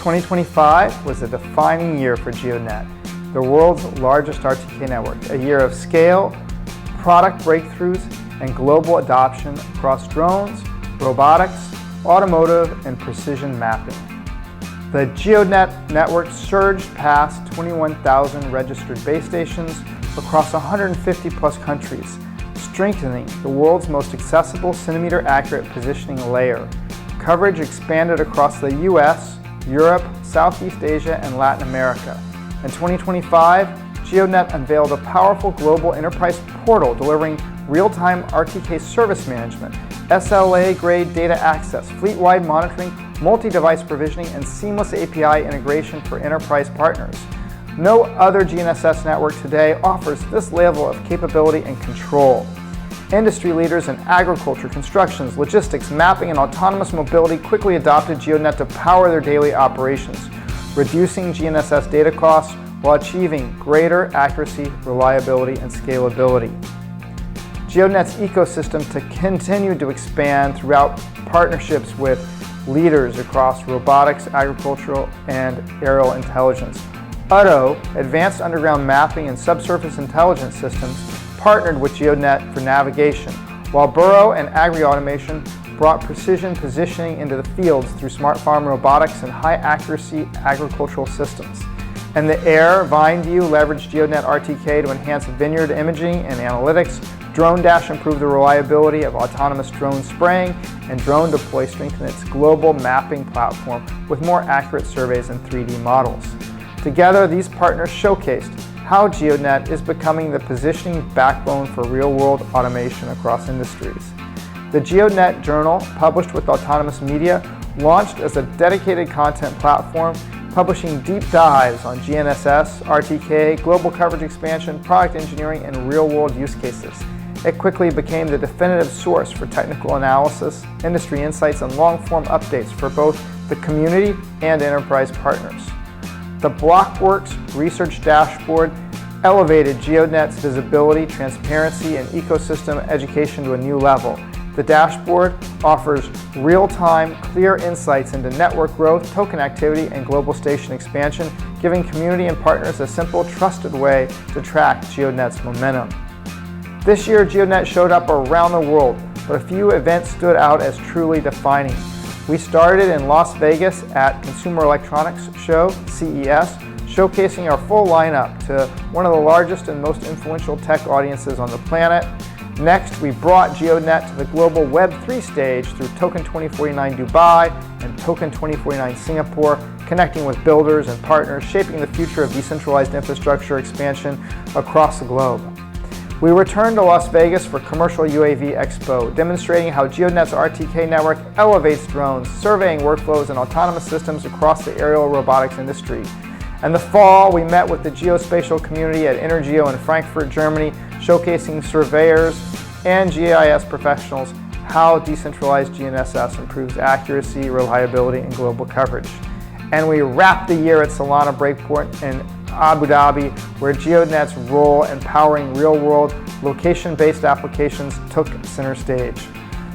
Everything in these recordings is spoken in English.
2025 was a defining year for GEODNET, the world's largest RTK network, a year of scale, product breakthroughs, and global adoption across drones, robotics, automotive, and precision mapping. The GEODNET network surged past 21,000 registered base stations across 150 plus countries, strengthening the world's most accessible centimeter-accurate positioning layer. Coverage expanded across the US, Europe, Southeast Asia, and Latin America. In 2025, GEODNET unveiled a powerful global enterprise portal delivering real-time RTK service management, SLA-grade data access, fleet-wide monitoring, multi-device provisioning, and seamless API integration for enterprise partners. No other GNSS network today offers this level of capability and control. Industry leaders in agriculture, constructions, logistics, mapping, and autonomous mobility quickly adopted GEODNET to power their daily operations, reducing GNSS data costs while achieving greater accuracy, reliability, and scalability. GEODNET's ecosystem to continue to expand throughout partnerships with leaders across robotics, agricultural, and aerial intelligence. UDDO, Advanced Underground Mapping and Subsurface Intelligence Systems, partnered with GEODNET for navigation, while Burrow and Agri-Automation brought precision positioning into the fields through smart farm robotics and high-accuracy agricultural systems. In the air, VineView leveraged GEODNET RTK to enhance vineyard imaging and analytics. Drone Dash improved the reliability of autonomous drone spraying, and Drone Deploy strengthened its global mapping platform with more accurate surveys and 3D models. Together, these partners showcased how GEODNET is becoming the positioning backbone for real-world automation across industries. The GEODNET Journal, published with Autonomous Media, launched as a dedicated content platform, publishing deep dives on GNSS, RTK, global coverage expansion, product engineering, and real-world use cases. It quickly became the definitive source for technical analysis, industry insights, and long-form updates for both the community and enterprise partners. The Blockworks Research Dashboard elevated GEODNET's visibility, transparency, and ecosystem education to a new level. The dashboard offers real-time, clear insights into network growth, token activity, and global station expansion, giving community and partners a simple, trusted way to track GEODNET's momentum. This year, GEODNET showed up around the world, but a few events stood out as truly defining. We started in Las Vegas at Consumer Electronics Show, CES, showcasing our full lineup to one of the largest and most influential tech audiences on the planet. Next, we brought GEODNET to the global Web3 stage through Token 2049 Dubai and Token 2049 Singapore, connecting with builders and partners, shaping the future of decentralized infrastructure expansion across the globe. We returned to Las Vegas for Commercial UAV Expo, demonstrating how GEODNET's RTK network elevates drones, surveying workflows, and autonomous systems across the aerial robotics industry. In the fall, we met with the geospatial community at Energeo in Frankfurt, Germany, showcasing surveyors and GIS professionals how decentralized GNSS improves accuracy, reliability, and global coverage. And we wrapped the year at Solana Breakpoint in Abu Dhabi, where GEODNET's role in powering real-world, location-based applications took center stage.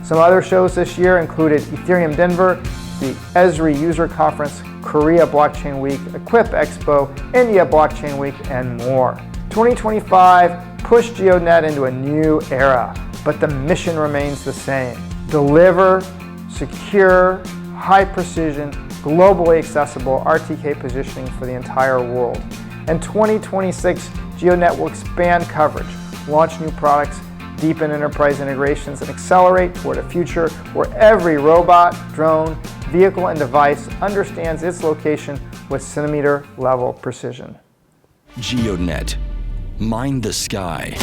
Some other shows this year included Ethereum Denver, the Esri User Conference, Korea Blockchain Week, Equip Expo, India Blockchain Week, and more. 2025 pushed GEODNET into a new era, but the mission remains the same. Deliver secure, high-precision, globally accessible RTK positioning for the entire world. In 2026, GEODNET will expand coverage, launch new products, deepen enterprise integrations, and accelerate toward a future where every robot, drone, vehicle, and device understands its location with centimeter-level precision. GEODNET. Mind the sky.